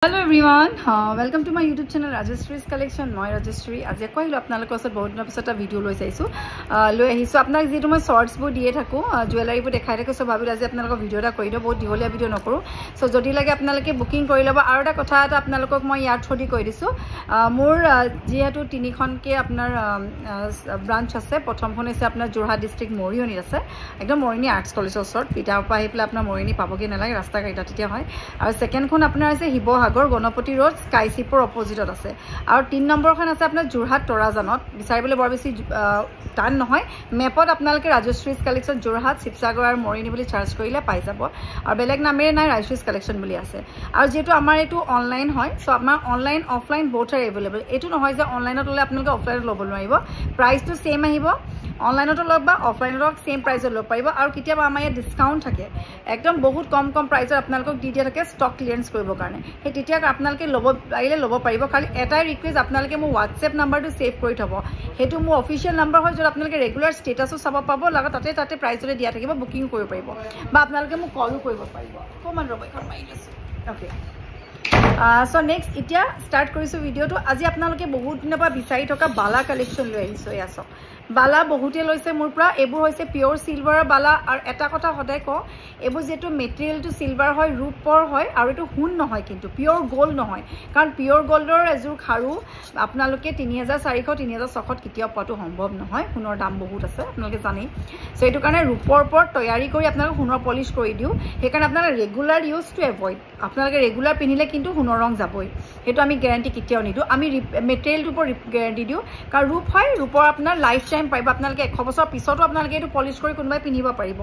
Hello everyone, welcome to my YouTube channel Rajeshree's Collection. Moi Rajeshri আজি কইলো আপোনালোকৰ ওচৰত বহুত দিনৰ পিছত এটা ভিডিও লৈ চাইছো লৈ আহিছো আপোনাক যেটো মই শৰ্টস বো দিয়ে থাকো জুৱেলাৰী বো দেখাই থাকো সব ভাবিলো আজি আপোনালোকৰ ভিডিওটা কৰি দিও বহুত দিহলীয়া ভিডিও নকৰো সো যদি লাগে আপোনালোকে বুকিং কৰি লব আৰু এটা কথা এটা আপোনালোকক মই ইয়াত থদি কৈ দিছো মোৰ যেহেতু তিনিখনকে আপোনাৰ ব্ৰাঞ্চ আছে প্ৰথমখন আছে আপোনাৰ যোৰহাট ডিস্ট্ৰিক্ট মৰিয়নি আছে একদম মৰিয়নি আৰ্টছ কলেজৰ ওচৰত পিটাৰ পৰা আহিপলা আপোনাৰ মৰিয়নি পাবগে নালাগে ৰাস্তা কাইটা তেতিয়া হয় আৰু সেকেন্ডখন আপোনাৰ আছে হিবহাগৰ গণপতি ৰোড স্কাইশিপৰ অপজিটত আছে আৰু 3 নম্বৰখন আছে আপোনাৰ যোৰহাট তৰাজানত বিচাৰিবলৈ বৰ বেছি টান নহয় মেপত আপোনালোকে ৰাজশ্ৰীজ কালেকশন যোৰহাট শিৱসাগৰ আৰু মৰিয়নি বুলি সাৰ্চ কৰিলে পাই যাব আৰু বেলেগ নামেৰে নাই ৰাজশ্ৰীজ কালেকশন বুলি আছে আৰু যেটো আমাৰ এটো অনলাইন হয় সো আমাৰ online offline both are available এটো নহয় যে অনলাইনত ললে আপোনালোকে অফলাইনত ল'ব নোৱাৰিব প্ৰাইসটো সেম আহিব অনলাইনত লব বা অফলাইনত সেম প্ৰাইসত ল'ব পাৰিব আৰু কিতিয়াবা আমাৰ ইয়াত ডিসকাউন্ট থাকে একদম বহুত কম প্ৰাইসত আপোনালোকক দি দিয়া থাকে ষ্টক ক্লিয়াৰেন্স কৰিবৰ কাৰণে হে তেতিয়া আপোনালোকে ল'ব পাৰিলে ল'ব পাৰিব খালি এটাই ৰিকুৱেষ্ট আপোনালোকে মোৰ WhatsApp নাম্বাৰটো সেভ কৰি থব হেতু মোৰ অফিশিয়াল নাম্বাৰ হয় যত আপোনালোকে ৰেগুলাৰ ষ্টেটাসও চাব পাব লগত তাতে প্ৰাইসৰে দিয়া থাকিব বুকিং কৰিব পাৰিব বা আপোনালোকে মোক কলও কৰিব পাৰিব কমান ৰব এখন মাৰি লৈছো ওকে so next ইতিয়া স্টাৰ্ট কৰিছো ভিডিওটো আজি আপোনালোকে বহুত দিনৰ পৰা বিচাৰি থকা বালা কালেকশন লৈ আহিছো ইয়াছো বালা বহুতে লৈছে মোৰ পৰা এবোৰ হৈছে পিওৰ সিলভাৰৰ বালা আৰু এটা কথা হদাই ক এবোৰ যেটো মেটেৰিয়েলটো সিলভাৰ হয় ৰূপৰ হয় আৰু এটো হুন নহয় কিন্তু পিওৰ গোল্ড নহয় কাৰণ পিওৰ গোল্ডৰ এজুৰ খাৰু আপোনালোকে 3400 3600 কিতিয়া পাটো সম্ভৱ নহয় হুনৰ দাম বহুত আছে আপোনালোকে জানি সো এটো কাৰণে ৰূপৰ ওপৰত তৈয়াৰী কৰি আপোনালোকে হুনৰ পলিশ কৰি দিও হেকাৰণে আপোনালোকে ৰেগুলাৰ ইউজ টু এভয়েড আপোনালোকে ৰেগুলাৰ পিনিলে কিন্তু হুনৰ ৰং যাবই হেতু আমি গ্যাৰান্টি কিতিয়াও নিদু আমি মেটেৰিয়েলটোৰ ওপৰত গ্যাৰান্টি দিও কাৰণ ৰূপ হয় ৰূপৰ আপোনাৰ লাইফ টাইম পাইব আপোনালোকে 100 বছৰ পিছতো আপোনালোকে এটো পলিশ কৰি কোনবাই পিনিব পাৰিব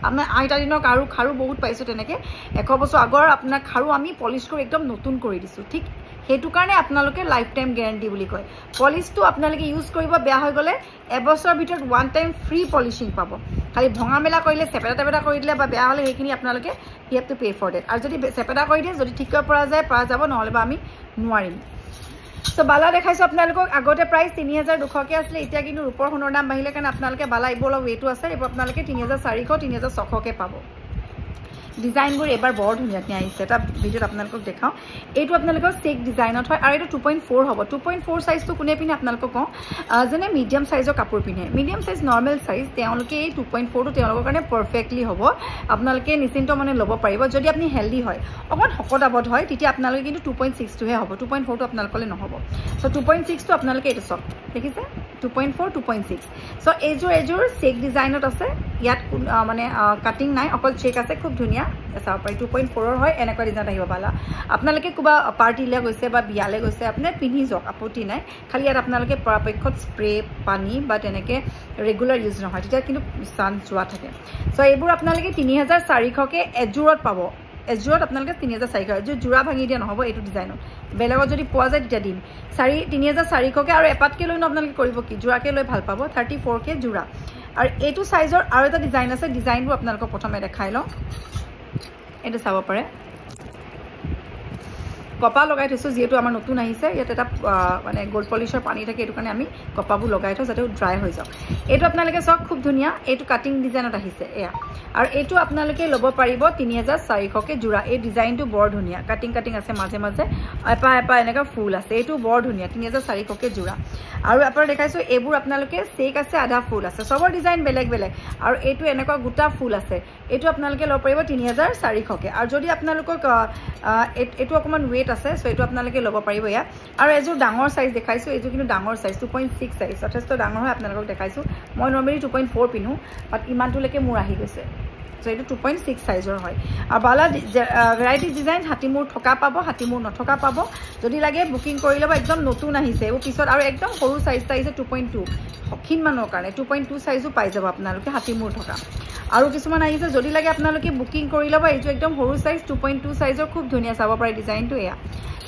আপোনাৰ আইটা দিনৰ আৰু খাৰু বহুত পাইছো তেনেকে 100 বছৰ আগৰ আপোনাৰ খাৰু আমি পলিশ কৰি একদম নতুন কৰি দিছো ঠিক হেতু কাৰণে আপোনালোকে লাইফ টাইম গ্যাৰান্টি বুলি কয় পলিশটো আপোনালোকে ইউজ কৰিব বেয়া হৈ গলে এবছৰ ভিতৰত ওয়ান টাইম ফ্ৰী পলিশিং পাব খালি ভঙা মেলা কৰিলে সেপেটা কৰি দিলে বা বেয়া হলে হেখিনি আপোনালোকে you have to pay for it আৰু যদি সেপেটা কৰি দিয়ে যদি ঠিক পৰা যাব নহলে বা আমি নোৱাৰিম সো বালা দেখাইছো আপোনালোকক আগতে প্ৰাইস 3200 কে আছিল এতিয়া কিন্তু ৰূপৰ সোণৰ দাম বাহিলে কাৰণ আপোনালোকে বালা ইবল ওয়েটো আছে এব আপোনালোকে 3400 3600 কে পাব ডিজাইন বোৰ এবাৰ বৰ ধুনিয়াকৈ আহিছে এটা ভিডিওত আপোনালোকক দেখাও এইটো আপোনালোকৰ চেক ডিজাইনত হয় আৰু এইটো 2.4 হ'ব 2.4 সাইজটো কোনে পিনে আপোনালোকক কওঁ যেনে মিডিয়াম সাইজৰ কাপোৰ পিনে মিডিয়াম সাইজ নৰমাল সাইজ তেওঁলোকে এই 2.4 টো তেওঁলোকৰ কাৰণে পাৰফেক্টলি হ'ব আপোনালোকে নিশ্চিন্ত মানে ল'ব পাৰিব যদি আপুনি হেলদি হয় অকন হকদাবদ হয় তেতিয়া আপোনালোকে কিন্তু 2.6 টোহে হ'ব 2.4 টো আপোনালোকলে নহব সো 2.6 টো আপোনালোকে এইটো সব দেখিছে 2.4 2.6 সো এজোৰ চেক ডিজাইনত আছে ইয়াত মানে কাটিং নাই অকল চেক আছে খুব ধুনিয়া এসা পাই 2.4 হয় এনেকৈ ডিজাইন আহিব বালা আপোনালোকে কুবা পাৰ্টিলে গৈছে বা বিয়ালে গৈছে আপুনি পিনি যক আপত্তি নাই খালি ইয়াত আপোনালোকে পৰাপক্ষত স্প্ৰে পানী বা তেনেকে ৰেগুলাৰ ইউজ নহয় তেতিয়া কিন্তু সান যোৱা থাকে সো এইবোৰ আপোনালোকে 3400 কে এজোৰত পাব এজোৰত আপোনালোকে 3400 যে জোৰা ভাঙি দিয়া নহব এইটো ডিজাইনত বেলেগত যদি পোৱা যায় তেতিয়া দিম 3400 কে আৰু এপাতকে লৈ আপোনালোকে কৰিব কি জোৰাকে লৈ ভাল পাব 34 কে জোৰা আৰু এইটো সাইজৰ আৰু এটা ডিজাইন আছে ডিজাইনটো আপোনালোকক প্ৰথমে দেখাই লওঁ এটা চাব পাৰে কপা লগাই থৈছো যেটো আমাৰ নতুন আহিছে ইয়াত এটা মানে গোল্ড পলিশৰ পানী থাকে এটো কাৰণে আমি কপাবু লগাই থৈছো যাতে ড্ৰাই হৈ যাওক এটো আপোনালোকে সব খুব ধুনিয়া এটো কাটিং ডিজাইনত আহিছে এয়া আৰু এটো আপোনালোকে ল'ব পাৰিব 3400 কে জোৰা এই ডিজাইনটো বৰ ধুনিয়া কাটিং আছে মাজে এপা এনেকা ফুল আছে এটো বৰ ধুনিয়া 3400 কে জোৰা আৰু আপোনাৰ দেখাইছো এবোৰ আপোনালোকে চেক আছে আধা ফুল আছে সবৰ ডিজাইন বেলেগ আৰু এটো এনেকা গুটা ফুল আছে এটো আপোনালোকে ল'ব পাৰিব 3400 কে আৰু যদি আপোনালোকক এটো অকমান ওয়েট আছে সো এটো আপোনালোকে ল'ব পাৰিব ইয়া আৰু এজোৰ ডাঙৰ সাইজ দেখাইছো এজোৰ কিন্তু ডাঙৰ সাইজ 2.6 সাইজ যথেষ্ট ডাঙৰ হয় আপোনালোকক দেখাইছো মই নৰমালি 2.4 পিনু বাট ইমানটোলৈকে মোৰ আহি গৈছে সো এটো 2.6 সাইজৰ হয় আৰু বালা ভেৰাইটি ডিজাইন হাতিমুৰ থকা পাব হাতিমুৰ নথকা পাব যদি লাগে বুকিং কৰি লব একদম নতুন আহিছে ও পিছত আৰু একদম সৰু সাইজটা আহিছে 2.2 হকিন মানৰ কাৰণে 2.2 সাইজও পাই যাব আপোনালোকে হাতিমুৰ থকা আৰু কিছুমান আহিছে যদি লাগে আপোনালোকে বুকিং কৰি লব এইটো একদম সৰু সাইজ 2.2 সাইজৰ খুব ধুনিয়া চাব পাৰে ডিজাইনটো এয়া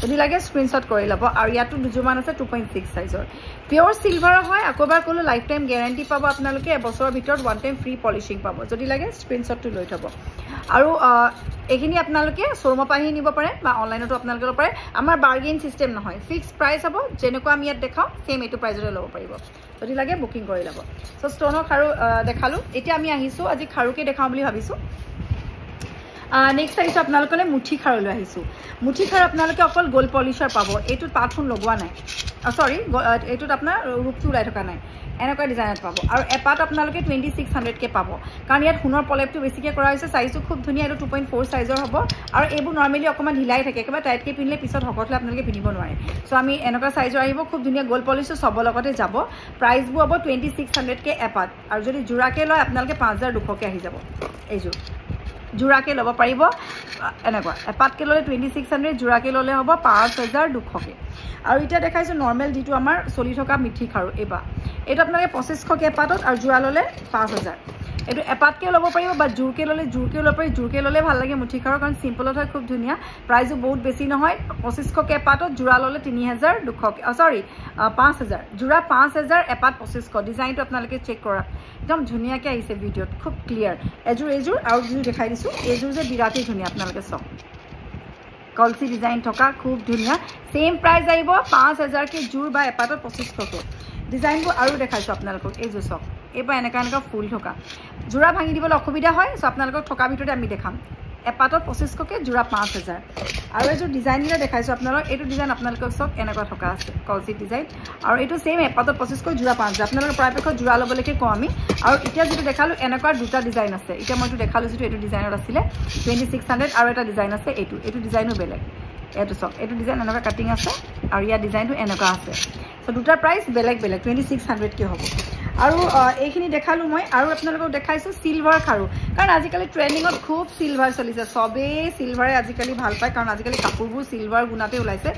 যদি লাগে স্ক্ৰিনশ্বট কৰি লব আৰু ইয়াতো দুজমান আছে 2.6 সাইজৰ পিওৰ সিলভাৰ হয় আকবাৰ কলো লাইফ টাইম গ্যাৰান্টি পাব আপোনালোকে এবছৰৰ ভিতৰত ওয়ান টাইম ফ্ৰী পলিশিং পাব যদি লাগে স্ক্ৰিনশ্বটটো লৈ থব আৰু এখিনি আপোনালোকে শোৰুমৰ পৰা নিব পাৰে বা অনলাইনতো আপোনালোকে ল'ব পাৰে আমাৰ বাৰ্গেইন সিস্টেম নহয় ফিক্স প্ৰাইস হ'ব যেনেকুৱা আমি ইয়াত দেখাও সেম এটো প্ৰাইসৰে ল'ব পাৰিব যদি লাগে বুকিং কৰি লব সো ষ্টনৰ খাৰু দেখালো এতিয়া আমি আহিছো আজি খাৰুকে দেখাও বুলি ভাবিছো নেক্সট আহিছোঁ আপোনালোকলৈ মুঠি খাৰলৈ আহিছোঁ মুঠি খাৰ আপোনালোকে অকল গ'ল্ড পলিচাৰ পাব এইটোত পাতখন লগোৱা নাই সৰি এইটোত আপোনাৰ ৰূপটো ওলাই থকা নাই এনেকুৱা ডিজাইনত পাব আৰু এপাত আপোনালোকে 2600কে পাব কাৰণ ইয়াত সোণৰ পলেপটো বেছিকৈ কৰা হৈছে চাইজটো খুব ধুনীয়া এইটো 2.4 চাইজৰ হ'ব আৰু এইবোৰ নৰ্মেলি অকণমান ঢিলাই থাকে একেবাৰে টাইটকৈ পিন্ধিলে পিছত শকত হ'লে আপোনালোকে পিন্ধিব নোৱাৰে চ' আমি এনেকুৱা চাইজৰ আহিব খুব ধুনীয়া গ'ল্ড পলিচটো চবৰ লগতে যাব প্ৰাইচবোৰ হ'ব 2600কে এপাত আৰু যদি জোৰাকৈ লয় আপোনালোকে 5200কে আহি যাব এইযোৰ জোৰাকৈ ল'ব পাৰিব এনেকুৱা এপাতকৈ ল'লে 2600 জোৰাকৈ ল'লে হ'ব 5200কে আৰু এতিয়া দেখাইছোঁ নৰ্মেল যিটো আমাৰ চলি থকা মিঠি খাৰু এইটো আপোনালোকে 2500কে এপাতত আৰু জোৰা ল'লে 5000 এইটো এপাতকৈ ল'ব পাৰিব বা জোৰকৈ ল'লে জোৰকৈ ল'ব পাৰি জোৰকৈ ল'লে ভাল লাগে মুঠি খাৰু কাৰণ চিম্পলত হয় খুব ধুনীয়া প্ৰাইচো বহুত বেছি নহয় 2500কে এপাতত জোৰা ল'লে 3200কে সৰি 5000 জোৰা 5000 এপাত 2500 ডিজাইনটো আপোনালোকে চেক কৰা একদম ধুনীয়াকৈ আহিছে ভিডিঅ'ত খুব ক্লিয়াৰ এইযোৰ আৰু যিটো দেখাই দিছোঁ এইযোৰ যে বিৰাটেই ধুনীয়া আপোনালোকে চাওক কলচি ডিজাইন থকা খুব ধুনীয়া সেম প্ৰাইচ আহিব 5000কে জোৰ বা এপাতত 2500কে ডিজাইনবোৰ আৰু দেখাইছোঁ আপোনালোকক এইযোৰ চাওক এইবাৰ এনেকুৱা ফুল থকা জোৰা ভাঙি দিবলৈ অসুবিধা হয় চ' আপোনালোকক থকা ভিতৰতে আমি দেখাম এপাতত 2500কে জোৰা 5000 আৰু এইযোৰ ডিজাইনকেইটা দেখাইছোঁ আপোনালোক এইটো ডিজাইন আপোনালোকক চাওক এনেকুৱা থকা আছে কলচি ডিজাইন আৰু এইটো সেম এপাতত 2500 জোৰা 5000 আপোনালোকে পৰাপক্ষত জোৰা ল'বলৈকে কওঁ আমি আৰু এতিয়া যিটো দেখালোঁ এনেকুৱা দুটা ডিজাইন আছে এতিয়া মই এইটো দেখালোঁ যিটো এইটো ডিজাইনত আছিলে 2600 আৰু এটা ডিজাইন আছে এইটো ডিজাইনো বেলেগ এইটো চাওক এইটো ডিজাইন এনেকুৱা কাটিং আছে আৰু ইয়াৰ ডিজাইনটো এনেকুৱা আছে চ' দুটাৰ প্ৰাইচ বেলেগ 2600কে হ'ব আৰু এইখিনি দেখালোঁ মই আৰু আপোনালোকক দেখাইছোঁ চিলভাৰ খাৰু কাৰণ আজিকালি ট্ৰেণ্ডিঙত খুব চিলভাৰ চলিছে চবেই চিলভাৰে আজিকালি ভাল পায় কাৰণ আজিকালি কাপোৰবোৰ চিলভাৰ গুণাতে ওলাইছে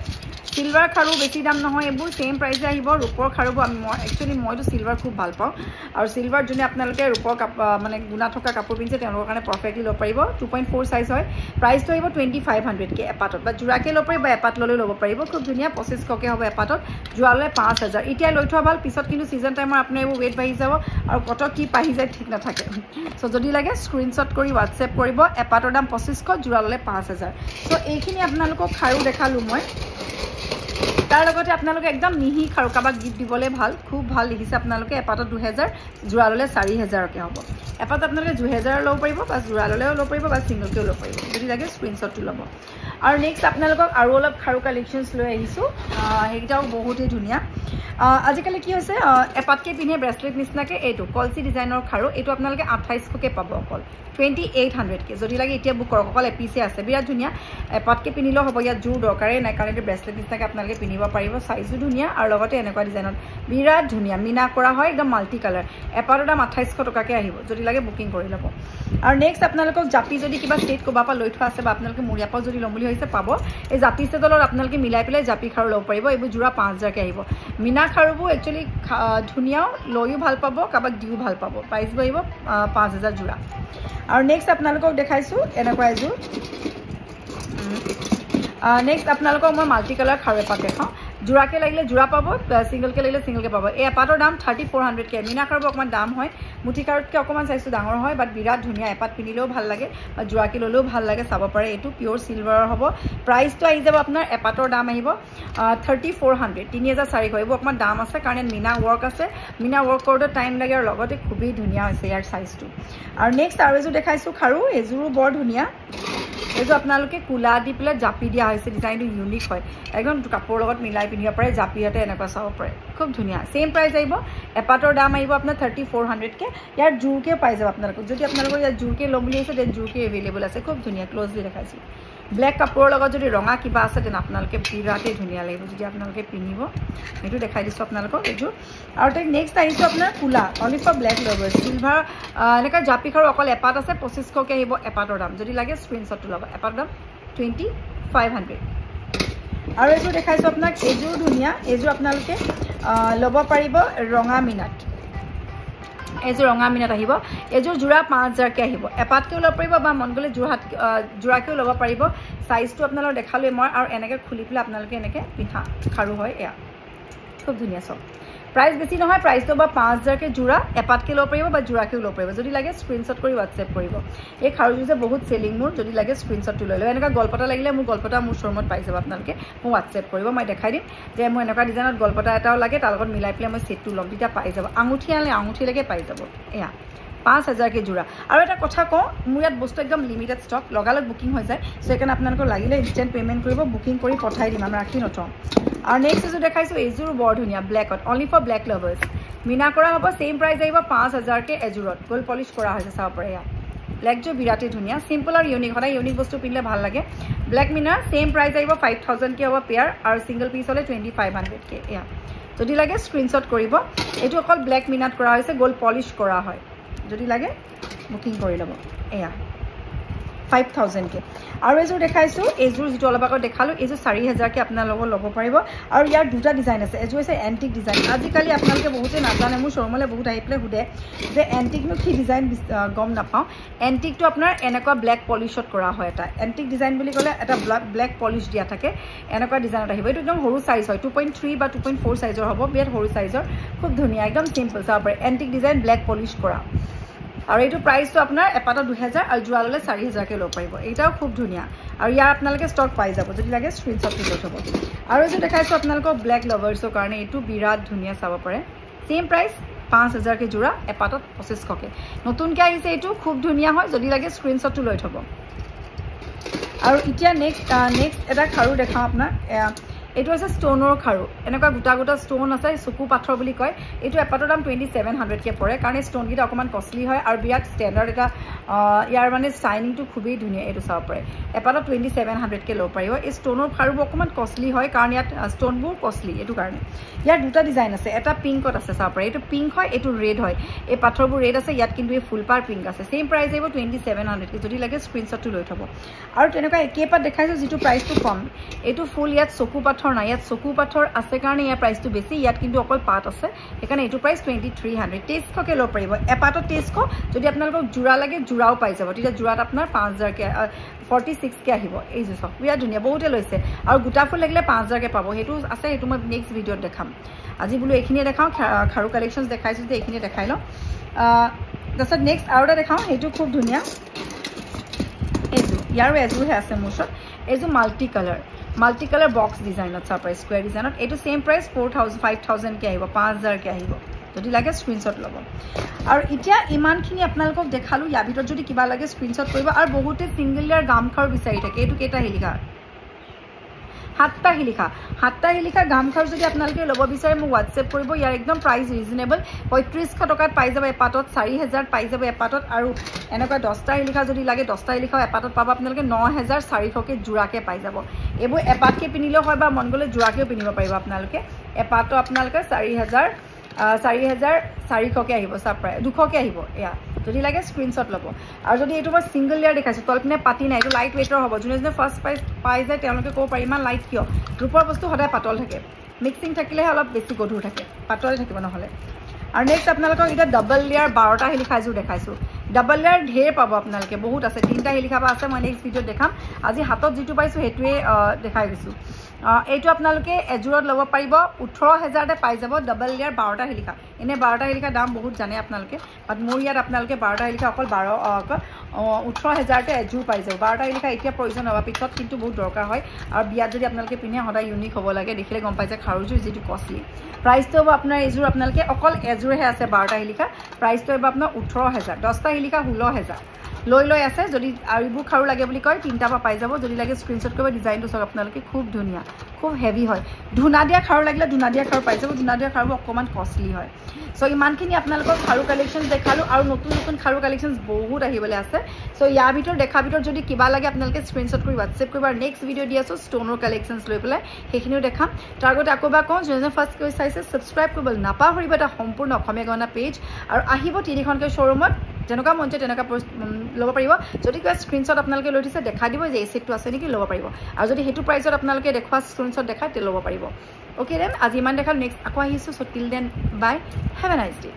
চিলভাৰ খাৰু বেছি দাম নহয় এইবোৰ সেম প্ৰাইচে আহিব ৰূপৰ খাৰুবোৰ একচুৱেলি মইতো চিলভাৰ খুব ভাল পাওঁ আৰু চিলভাৰ যোনে আপোনালোকে ৰূপৰ মানে গুণা থকা কাপোৰ পিন্ধিছে তেওঁলোকৰ কাৰণে পাৰফেক্টলি ল'ব পাৰিব 2.4 চাইজ হয় প্ৰাইচটো আহিব 2500কে এপাতত বা জোৰাকৈ ল'ব পাৰিব বা এপাত ল'লেও ল'ব পাৰিব খুব ধুনীয়া 2500কে হ'ব এপাতত জোৰা ল'লে 5000 এতিয়া লৈ থোৱা ভাল পিছত কিন্তু ছিজন টাইমৰ আপোনাৰ এইবোৰ ৱেট বাঢ়ি যাব আৰু কত কি পাহি যায় ঠিক নাথাকে চ' যদি লাগে স্ক্ৰীনশ্বট কৰি হোৱাটছএপ কৰিব এপাতৰ দাম 2500 জোৰা ল'লে 5000 চ' এইখিনি আপোনালোকক খাৰু দেখালোঁ মই তাৰ লগতে আপোনালোকে একদম মিহি খাৰু কাবাক গিফ্ট দিবলৈ ভাল খুব ভাল লিখিছে আপোনালোকে এপাতত 2000 জোৰা ল'লে 4000কে হ'ব এপাত আপোনালোকে 2000 ল'ব পাৰিব বা জোৰা ল'লেও ল'ব পাৰিব বা ছিংগলকেও ল'ব পাৰিব যদি লাগে স্ক্ৰীনশ্বটটো ল'ব আৰু নেক্সট আপোনালোকক আৰু অলপ খাৰু কালেকশ্যনছ লৈ আহিছোঁ সেইকেইটাও বহুতেই ধুনীয়া আজিকালি কি হৈছে এপাতকৈ পিন্ধে ব্ৰেচলেট নিচিনাকৈ এইটো কলচি ডিজাইনৰ খাৰু এইটো আপোনালোকে 2800কে পাব অকল 2800কে যদি লাগে এতিয়া বুক কৰক অকল এপিচে আছে বিৰাট ধুনীয়া এপাতকৈ পিন্ধিলেও হ'ব ইয়াত জোৰ দৰকাৰেই নাই কাৰণ এইটো ব্ৰেচলেট নিচিনাকৈ আপোনালোকে পিন্ধিব পাৰিব চাইজো ধুনীয়া আৰু লগতে এনেকুৱা ডিজাইনত বিৰাট ধুনীয়া মিনা কৰা হয় একদম মাল্টি কালাৰ এপাতৰ দাম 2800 টকাকৈ আহিব যদি লাগে বুকিং কৰি ল'ব আৰু নেক্সট আপোনালোকক জাপি যদি কিবা ছেট ক'ৰবাৰ পৰা লৈ থোৱা আছে বা আপোনালোকে মৰিয়াৰ পৰা যদি ল'ম বুলি ভাবিছে পাব এই জাপি ছেটৰ লগত আপোনালোকে মিলাই পেলাই জাপি খাৰু ল'ব পাৰিব এইবোৰ জোৰা 5000কে আহিব মিনা খাৰুবোৰ একচুৱেলি ধুনীয়াও লৈও ভাল পাব কাৰোবাক দিও ভাল পাব প্ৰাইচবোৰ আহিব 5000 জোৰা আৰু নেক্সট আপোনালোকক দেখাইছোঁ এনেকুৱা এযোৰ নেক্সট আপোনালোকক মই মাল্টি কালাৰ খাৰু এপাত দেখাওঁ জোৰাকৈ লাগিলে জোৰা পাব ছিংগলকৈ লাগিলে ছিংগলকৈ পাব এই এপাতৰ দাম 3400কে মিনা খাৰুবোৰ অকণমান দাম হয় মুঠি খাৰুতকৈ অকণমান চাইজটো ডাঙৰ হয় বাট বিৰাট ধুনীয়া এপাত পিন্ধিলেও ভাল লাগে বা জোৰাকৈ ল'লেও ভাল লাগে চাব পাৰে এইটো পিয়'ৰ চিলভাৰৰ হ'ব প্ৰাইচটো আহি যাব আপোনাৰ এপাতৰ দাম আহিব 3400 3400 এইবোৰ অকণমান দাম আছে কাৰণ ইয়াত মিনা ৱৰ্ক আছে মিনা ৱৰ্ক কৰোঁতে টাইম লাগে আৰু লগতে খুবেই ধুনীয়া হৈছে ইয়াৰ চাইজটো আৰু নেক্সট আৰু এযোৰ দেখাইছোঁ খাৰু এযোৰো বৰ ধুনীয়া এইযোৰ আপোনালোকে কোলা দি পেলাই জাপি দিয়া হৈছে ডিজাইনটো ইউনিক হয় একদম কাপোৰৰ লগত মিলাই পিন্ধিব পাৰে জাপিয়াতে এনেকুৱা চাব পাৰে খুব ধুনীয়া সেম প্ৰাইচ আহিব এপাতৰ দাম আহিব আপোনাৰ 3400কে ইয়াৰ জোৰকৈ পাই যাব আপোনালোকক যদি আপোনালোকৰ ইয়াত জোৰকৈ ল'ম বুলি আহিছে দেন জোৰকৈ এভেইলেবল আছে খুব ধুনীয়া ক্ল'জলি দেখাইছোঁ ব্লেক কাপোৰৰ লগত যদি ৰঙা কিবা আছে তেনে আপোনালোকে বিৰাটেই ধুনীয়া লাগিব যদি আপোনালোকে পিন্ধিব এইটো দেখাই দিছোঁ আপোনালোকক এইযোৰ আৰু তাইক নেক্সট আহিছোঁ আপোনাৰ কোলা অনলি ফৰ ব্লেক ল'ব চিলভাৰ এনেকুৱা জাপি খাৰু অকল এপাত আছে 2500কে আহিব এপাতৰ দাম যদি লাগে স্ক্ৰীনশ্বটটো ল'ব এপাতৰ দাম 2500 আৰু এইযোৰ দেখাইছোঁ আপোনাক এইযোৰ ধুনীয়া এইযোৰ আপোনালোকে ল'ব পাৰিব ৰঙা মিনাত এইযোৰ ৰঙা মিনাত আহিব এইযোৰ জোৰা 5000কে আহিব এপাতকেও ল'ব পাৰিব বা মন গ'লে জোৰাকেও ল'ব পাৰিব চাইজটো আপোনালোকক দেখালোৱে মই আৰু এনেকৈ খুলি পেলাই আপোনালোকে এনেকৈ পিন্ধা খাৰু হয় এয়া খুব ধুনীয়া চব প্ৰাইচ বেছি নহয় প্ৰাইচটো বা 5000কে জোৰা এপাতকৈ ল'ব পাৰিব বা জোৰাকেও ল'ব পাৰিব যদি লাগে স্ক্ৰীনশ্বট কৰি হোৱাটছএপ কৰিব এই খাৰুযোৰ যে বহুত চেলিং মোৰ যদি লাগে স্ক্ৰীনশ্বটটো লৈ লওঁ এনেকুৱা গলপতা লাগিলে মোৰ গলপতা মোৰ শ্ব'ৰুমত পাই যাব আপোনালোকে মোক হোৱাটছএপ কৰিব মই দেখাই দিম যে মোৰ এনেকুৱা ডিজাইনত গলপতা এটাও লাগে তাৰ লগত মিলাই পেলাই মই ছেটটো ল'ম তেতিয়া পাই যাব আঙুঠি আনিলে আঙুঠিলৈকে পাই যাব এয়া 5000 কে জোৰা আৰু এটা কথা কওঁ মোৰ ইয়াত বস্তু একদম লিমিটেড ষ্টক লগালগ বুকিং হৈ যায় সো একাৰণে আপোনালোকৰ লাগিলে ইনষ্টেন্ট পেমেন্ট কৰিব বুকিং কৰি পঠাই দিম আমি ৰাখি নথওঁ আৰু নেক্সট এজোৰ দেখাইছো এইজোৰ বৰ ধুনীয়া ব্লেকত অনলি ফৰ ব্লেক লাভাৰ্স মিনা কৰা হ'ব সেম প্ৰাইস আহিব 5000 কে এজোৰত গোল্ড পলিশ কৰা হৈছে চাব পাৰে ইয়া ব্লেক জো বিৰাটে ধুনীয়া সিম্পল আৰু ইউনিক হদাই ইউনিক বস্তু পিনলে ভাল লাগে ব্লেক মিনাৰ সেম প্ৰাইস আহিব 5000 কে হ'ব পেয়াৰ আৰু সিঙ্গল পিস হলে 2500 কে ইয়া যদি লাগে স্ক্ৰিনশ্বট কৰিব এটো অকল ব্লেক মিনাত কৰা হৈছে গোল্ড পলিশ কৰা হয় যদি লাগে বুকিং কৰি লব এয়া 5000 কে আৰু এজোৰ দেখাইছো এজোৰ যেটো অলপ আগত দেখালো এজোৰ 4000 কে আপোনালোকৰ ল'ব পাৰিব আৰু ইয়াৰ দুটা ডিজাইন আছে এজোৰ আছে এন্টিক ডিজাইন আজিকালি আপোনালোকে বহুতে নাজানে মোৰ শৰ্মলে বহুত আহিপলে হুদে যে এন্টিক নো কি ডিজাইন গম নাপাও এন্টিক তো আপোনাৰ এনেকুৱা ব্লেক পলিশত কৰা হয় এটা এন্টিক ডিজাইন বুলি ক'লে এটা ব্লেক পলিশ দিয়া থাকে এনেকুৱা ডিজাইনত আহিব এটো একদম সৰু সাইজ হয় 2.3 বা 2.4 সাইজৰ হ'ব বিয়াত সৰু সাইজৰ খুব ধুনীয়া একদম সিম্পল চাবৰ এন্টিক ডিজাইন ব্লেক পলিশ কৰা আৰু এটো প্ৰাইস তো আপোনাৰ এপাটা 2000 আৰু জুৱাললে 4000 কে ল'ব পাৰিব এটাও খুব ধুনীয়া আৰু ইয়াৰ আপোনালোকে ষ্টক পাই যাব যদি লাগে স্ক্ৰিনশ্বট লৈ থব আৰু যে দেখাইছো আপোনালোকক ব্লেক লাভাৰ্সৰ কাৰণে এটো বিৰাট ধুনীয়া চাব পাৰে সেম প্ৰাইস 5000 কে জোৰা এপাটত 2500 কে নতুনকে আহিছে এটো খুব ধুনীয়া হয় যদি লাগে স্ক্ৰিনশ্বট লৈ থব আৰু এতিয়া নেক্সট এটা খাৰু দেখাও আপোনাক এটো আছে ষ্টোনৰ খাৰু এনেকুৱা গুটা গুটা ষ্টোন আছে সুকু পাথৰ বুলি কয় এটো এপাটৰ দাম 2700 কে পৰে কাৰণ ষ্টোন গিটা অকমান কষ্টলি হয় আৰু বিৰাট ষ্টেণ্ডাৰ্ড এটা ইয়াৰ মানে শাইনিং টো খুবই ধুনীয়া এটো চাব পাৰে এপাটত 2700 কে ল'ব পাৰিব এই ষ্টোনৰ খাৰু অকমান কষ্টলি হয় কাৰণ ইয়াত ষ্টোনবোৰ কষ্টলি এটো কাৰণে ইয়াৰ দুটা ডিজাইন আছে এটা পিংকত আছে চাব পাৰে এটো পিংক হয় এটো ৰেড হয় এই পাথৰবোৰ ৰেড আছে ইয়াত কিন্তু এই ফুল পাৰ পিংক আছে সেম প্ৰাইস আহিব 2700 কে যদি লাগে স্ক্ৰিনশ্বট লৈ থব আৰু তেনেকুৱা একেপাত দেখাইছো যেটো প্ৰাইসটো কম এটো ফুল ইয়াত চকু পাথৰ নাই ইয়াত চকু পাথৰ আছে কাৰণে ইয়াৰ প্ৰাইসটো বেছি ইয়াত কিন্তু অকল পাত আছে এখানে এটো প্ৰাইস 2300 টেস্ট কে ল'ব পাৰিব এপাটত টেস্ট যদি আপোনালোকক জোৰা লাগে জোৰাও পাই যাব তেতিয়া জোৰাত আপোনাৰ 5000 কে 46 কে আহিব এই যে সব বিয়া ধুনীয়া বহুতে লৈছে আৰু গুটা ফুল লাগিলে 5000 কে পাব হেতু আছে হেতু মই নেক্সট ভিডিওত দেখাম আজি বুলো এইখিনি দেখাও খাৰু কালেকশনস দেখাইছো যে এইখিনি দেখাই ল তাৰছত নেক্সট আৰু এটা দেখাও হেতু খুব ধুনীয়া এজু ইয়াৰো এজু হে আছে মোছত এজু মাল্টি কালাৰ বক্স ডিজাইনত চাপা স্কয়াৰ ডিজাইনত এটো সেম প্ৰাইস 4000 5000 কে আহিব 5000 কে আহিব যদি লাগে স্ক্ৰিনশ্বট ল'ব আৰু এতিয়া ইমানখিনি আপোনালোকক দেখালো ইয়াৰ ভিতৰত যদি কিবা লাগে স্ক্ৰিনশ্বট কৰিব আৰু বহুতে সিঙ্গল লেয়াৰ গামখাৰু বিচাৰি থাকে এটো কেটা হিলিকা হাতটা হিলিকা গামখাৰু যদি আপোনালোকে ল'ব বিচাৰে মোক WhatsApp কৰিব ইয়াৰ একদম প্ৰাইস ৰিজনেবল 3500 টকাত পাই যাব এপাটত 4000 পাই যাব এপাটত আৰু এনেকুৱা 10টা হিলিকা যদি লাগে 10টা হিলিকা এপাটত পাব আপোনালোকে 9400 কে জোৰাকে পাই যাব এবোৰ এপাটকে পিনিলে হয় বা মন গলে জোৰাকেও পিনিব পাৰিব আপোনালোকে এপাটো আপোনালোকে 4400 কে আহিব সাপ্ৰাই 200 কে আহিব এয়া যদি লাগে স্ক্ৰিনশ্বট ল'ব আৰু যদি এটো মই সিঙ্গল লেয়াৰ দেখাইছো তলপিনে পাতি নাই এটো লাইট ওয়েটৰ হ'ব যোনে ফাৰ্স্ট প্ৰাইস পাই যায় তেওঁলোকে কো পাৰি ইমান লাইট কিয় ৰূপৰ বস্তু সদায় পাতল থাকে মিক্সিং থাকিলে অলপ বেছি গধুৰ থাকে পাতল থাকিব নহলে আৰু নেক্সট আপোনালোকক এটা ডাবল লেয়াৰ 12টা হিলিখাজু দেখাইছো ডাবল লেয়াৰ ঢেৰ পাব আপোনালোকে বহুত আছে 3টা হিলিখাবা আছে মই নেক্সট ভিডিওত দেখাম আজি হাতত যেটো পাইছো হেতুৱে দেখাই দিছো এইটো আপোনালোকে এজুৰত ল'ব পাৰিব 18000 তে পাই যাব ডাবল লেয়াৰ 12টা হিলিখা এনে 12টা হিলিখা দাম বহুত জানে আপোনালোকে বাট মোৰ ইয়াত আপোনালোকে 12টা হিলিখা অকল 18000 তে এজুৰ পাই যাব 12টা হিলিখা এতিয়া প্ৰয়োজন হ'ব পিছত কিন্তু বহুত দৰকাৰ হয় আৰু বিয়াত যদি আপোনালোকে পিনে সদায় ইউনিক হ'ব লাগে দেখিলে গম পাই যে খাৰুজুৰ যেটো কষ্টলি প্ৰাইসটো হ'ব আপোনাৰ এজুৰ আপোনালোকে অকল এজুৰহে আছে 12টা হিলিখা প্ৰাইসটো হ'ব আপোনাৰ 18000 10টা হিলিখা 16000 লৈ আছে যদি আৰু ইবু খাৰু লাগে বুলি কয় 3টা পাই যাব যদি লাগে স্ক্ৰিনশ্বট কৰিব ডিজাইনটো সব আপোনালোকে খুব ধুনীয়া খুব হেভি হয় ধুনা দিয়া খাৰু লাগিলে ধুনা দিয়া খাৰু পাই যাব ধুনা দিয়া খাৰু অকমান কষ্টলি হয় সো ইমানখিনি আপোনালোকক খাৰু কালেকশন দেখালো আৰু নতুন খাৰু কালেকশনস বহুত আহিবলে আছে সো ইয়াৰ ভিতৰ দেখা ভিতৰ যদি কিবা লাগে আপোনালোকে স্ক্ৰিনশ্বট কৰি WhatsApp কৰিব আৰু নেক্সট ভিডিও দি আছো ষ্টোনৰ কালেকশনস লৈ পেলাই হেখিনিও দেখাম তাৰ আগতে আকবা কোন যেনে ফাৰ্স্ট কৈ চাইছে সাবস্ক্ৰাইব কৰিব নাপাহৰিব এটা সম্পূৰ্ণ অসমীয়া গহনা পেজ আৰু আহিব তিনিখনকৈ শ্বৰুমত যেনকা মঞ্চে তেনেকা ল'ব পাৰিব যদি কিবা স্ক্ৰিনশ্বট আপোনালোকে লৈ দিছে দেখা দিব যে এই সেটটো আছে নেকি ল'ব পাৰিব আৰু যদি হেতু প্ৰাইসত আপোনালোকে দেখুৱা স্ক্ৰিনশ্বট দেখাই তে ল'ব পাৰিব ওকে দেন আজি ইমান দেখাল নেক্সট আকৌ আহিছো so till then bye have a nice day